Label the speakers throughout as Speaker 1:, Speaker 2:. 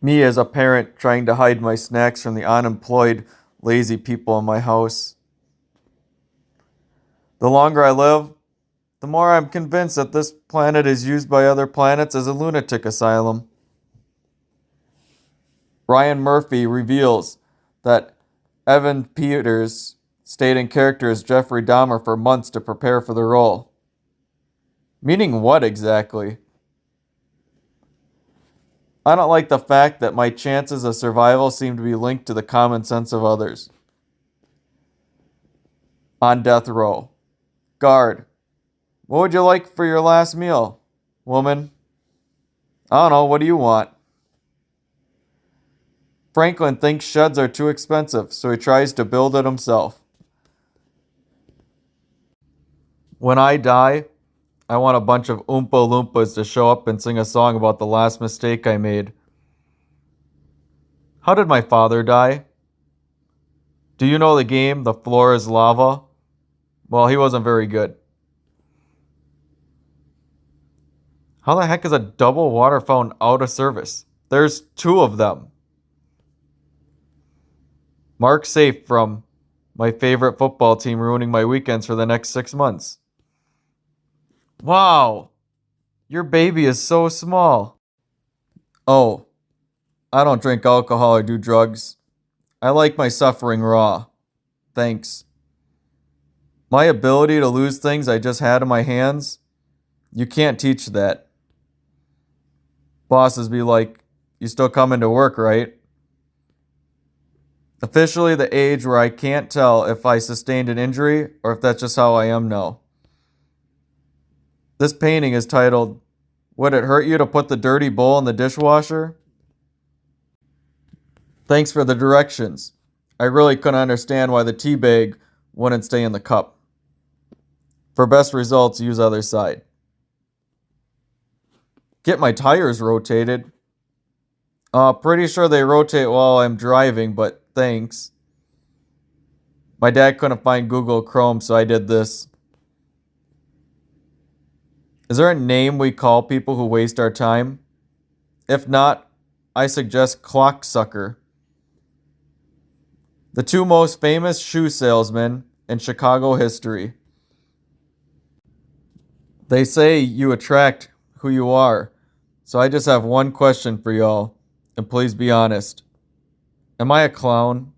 Speaker 1: Me as a parent trying to hide my snacks from the unemployed, lazy people in my house. The longer I live, the more I'm convinced that this planet is used by other planets as a lunatic asylum. Ryan Murphy reveals that Evan Peters stayed in character as Jeffrey Dahmer for months to prepare for the role. Meaning what exactly? I don't like the fact that my chances of survival seem to be linked to the common sense of others. On death row. Guard. What would you like for your last meal? Woman. I don't know, what do you want? Franklin thinks sheds are too expensive, so he tries to build it himself. When I die, I want a bunch of Oompa Loompas to show up and sing a song about the last mistake I made. How did my father die? Do you know the game, The Floor is Lava? Well, he wasn't very good. How the heck is a double water fountain out of service? There's two of them. Mark Safe from my favorite football team ruining my weekends for the next 6 months. Wow, your baby is so small. Oh, I don't drink alcohol or do drugs. I like my suffering raw. Thanks. My ability to lose things I just had in my hands, you can't teach that. Bosses be like, you still coming to work, right? Officially the age where I can't tell if I sustained an injury or if that's just how I am now. This painting is titled, Would It Hurt You to Put the Dirty Bowl in the Dishwasher? Thanks for the directions. I really couldn't understand why the tea bag wouldn't stay in the cup. For best results, use other side. Get my tires rotated. Pretty sure they rotate while I'm driving, but thanks. My dad couldn't find Google Chrome, so I did this. Is there a name we call people who waste our time? If not, I suggest clocksucker. The two most famous shoe salesmen in Chicago history. They say you attract who you are, so I just have one question for y'all, and please be honest. Am I a clown?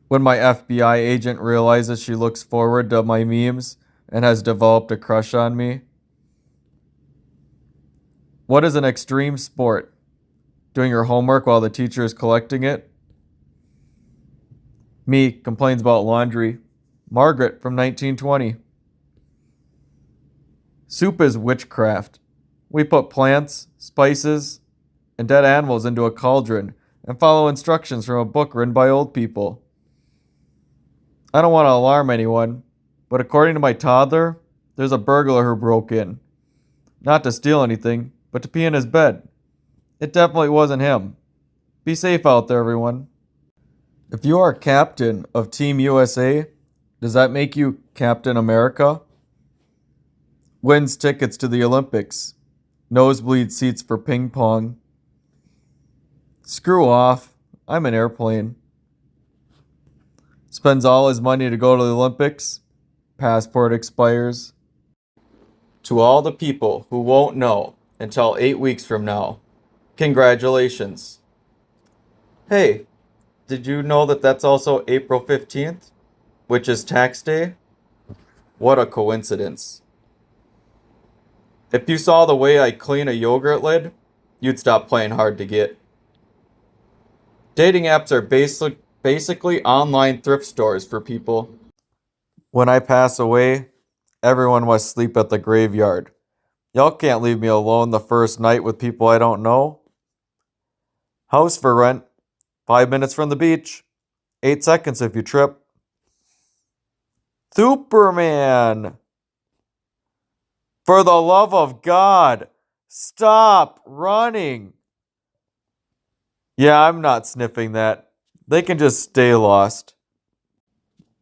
Speaker 1: When my FBI agent realizes she looks forward to my memes and has developed a crush on me? What is an extreme sport? Doing your homework while the teacher is collecting it? Me complains about laundry. Margaret from 1920. Soup is witchcraft. We put plants, spices, and dead animals into a cauldron and follow instructions from a book written by old people. I don't want to alarm anyone, but according to my toddler, there's a burglar who broke in. Not to steal anything, but to pee in his bed. It definitely wasn't him. Be safe out there, everyone. If you are captain of Team USA, does that make you Captain America? Wins tickets to the Olympics. Nosebleed seats for ping pong. Screw off. I'm an airplane. Spends all his money to go to the Olympics. Passport expires. To all the people who won't know until 8 weeks from now, congratulations. Hey, did you know that that's also April 15th, which is tax day? What a coincidence. If you saw the way I clean a yogurt lid, you'd stop playing hard to get. Dating apps are basically online thrift stores for people. When I pass away, everyone must sleep at the graveyard. Y'all can't leave me alone the first night with people I don't know. House for rent, 5 minutes from the beach, 8 seconds if you trip. Superman! For the love of God, stop running! Yeah, I'm not sniffing that. They can just stay lost.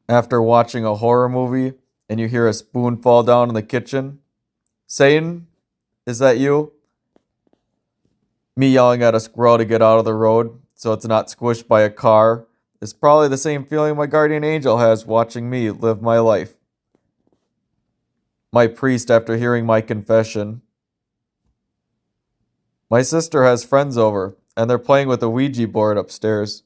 Speaker 1: After watching a horror movie and you hear a spoon fall down in the kitchen, Satan, is that you? Me yelling at a squirrel to get out of the road so it's not squished by a car is probably the same feeling my guardian angel has watching me live my life. My priest after hearing my confession. My sister has friends over, and they're playing with a Ouija board upstairs.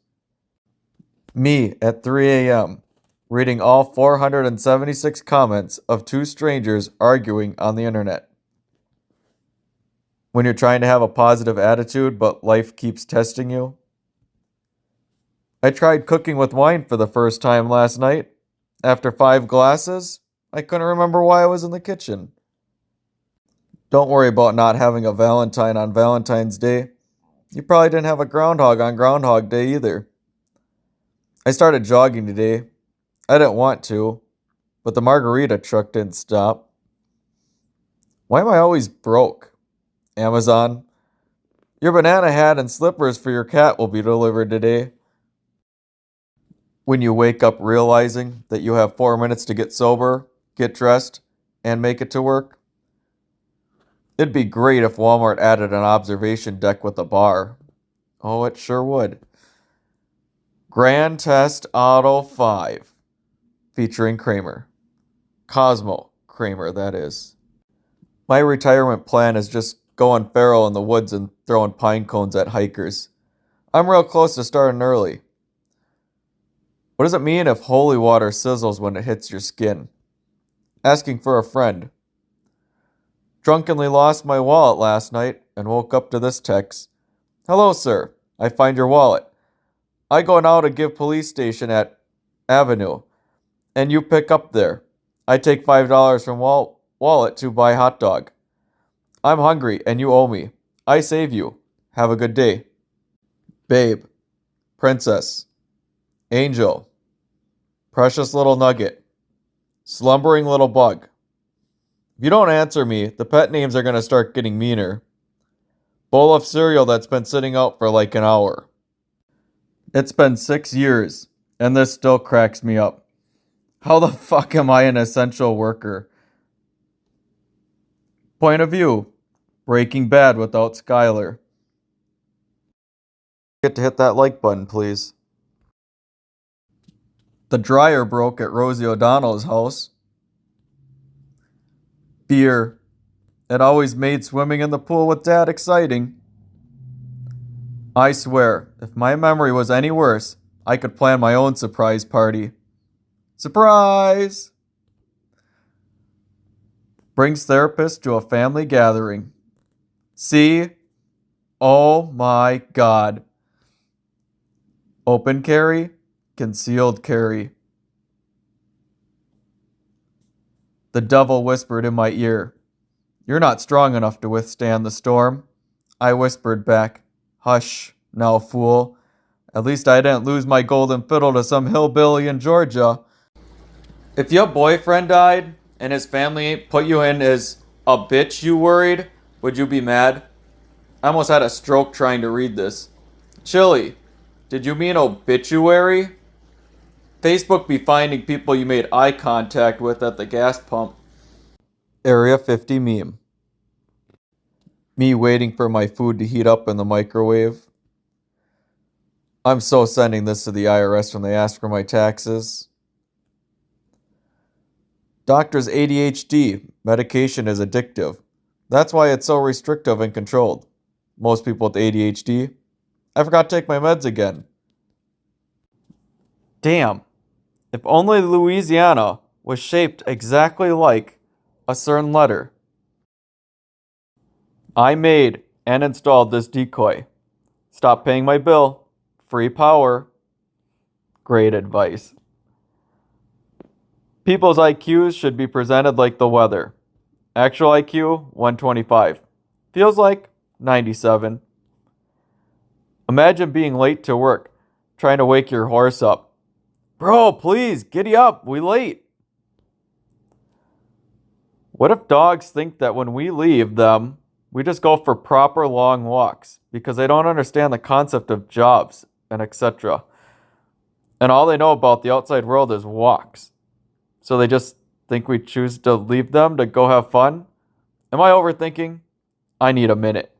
Speaker 1: Me at 3 a.m., reading all 476 comments of two strangers arguing on the internet. When you're trying to have a positive attitude, but life keeps testing you. I tried cooking with wine for the first time last night. After 5 glasses, I couldn't remember why I was in the kitchen. Don't worry about not having a Valentine on Valentine's Day. You probably didn't have a groundhog on Groundhog Day either. I started jogging today. I didn't want to, but the margarita truck didn't stop. Why am I always broke? Amazon. Your banana hat and slippers for your cat will be delivered today. When you wake up realizing that you have 4 minutes to get sober, get dressed, and make it to work. It'd be great if Walmart added an observation deck with a bar. Oh, it sure would. Grand Test Auto 5, featuring Kramer. Cosmo Kramer, that is. My retirement plan is just going feral in the woods and throwing pine cones at hikers. I'm real close to starting early. What does it mean if holy water sizzles when it hits your skin? Asking for a friend. Drunkenly lost my wallet last night and woke up to this text. Hello, sir. I find your wallet. I go now to give police station at Avenue, and you pick up there. I take $5 from wallet to buy hot dog. I'm hungry and you owe me. I save you. Have a good day. Babe. Princess. Angel. Precious little nugget. Slumbering little bug. If you don't answer me, the pet names are going to start getting meaner. Bowl of cereal that's been sitting out for like an hour. It's been 6 years, and this still cracks me up. How the fuck am I an essential worker? Point of view. Breaking Bad without Skyler. Get to hit that like button, please. The dryer broke at Rosie O'Donnell's house. Beer. It always made swimming in the pool with Dad exciting. I swear, if my memory was any worse, I could plan my own surprise party. Surprise! Brings therapist to a family gathering. See? Oh my God. Open carry, concealed carry. The devil whispered in my ear, "You're not strong enough to withstand the storm." I whispered back, "Hush, now fool. At least I didn't lose my golden fiddle to some hillbilly in Georgia." If your boyfriend died and his family ain't put you in as a bitch, you worried, would you be mad? I almost had a stroke trying to read this. Chili, did you mean obituary? Facebook be finding people you made eye contact with at the gas pump. Area 50 meme. Me waiting for my food to heat up in the microwave. I'm so sending this to the IRS when they ask for my taxes. Doctor's ADHD. Medication is addictive. That's why it's so restrictive and controlled. Most people with ADHD. I forgot to take my meds again. Damn. If only Louisiana was shaped exactly like a certain letter. I made and installed this decoy. Stop paying my bill. Free power. Great advice. People's IQs should be presented like the weather. Actual IQ, 125. Feels like 97. Imagine being late to work, trying to wake your horse up. Bro, please, giddy up, we late. What if dogs think that when we leave them, we just go for proper long walks because they don't understand the concept of jobs and etc. And all they know about the outside world is walks. So they just think we choose to leave them to go have fun? Am I overthinking? I need a minute.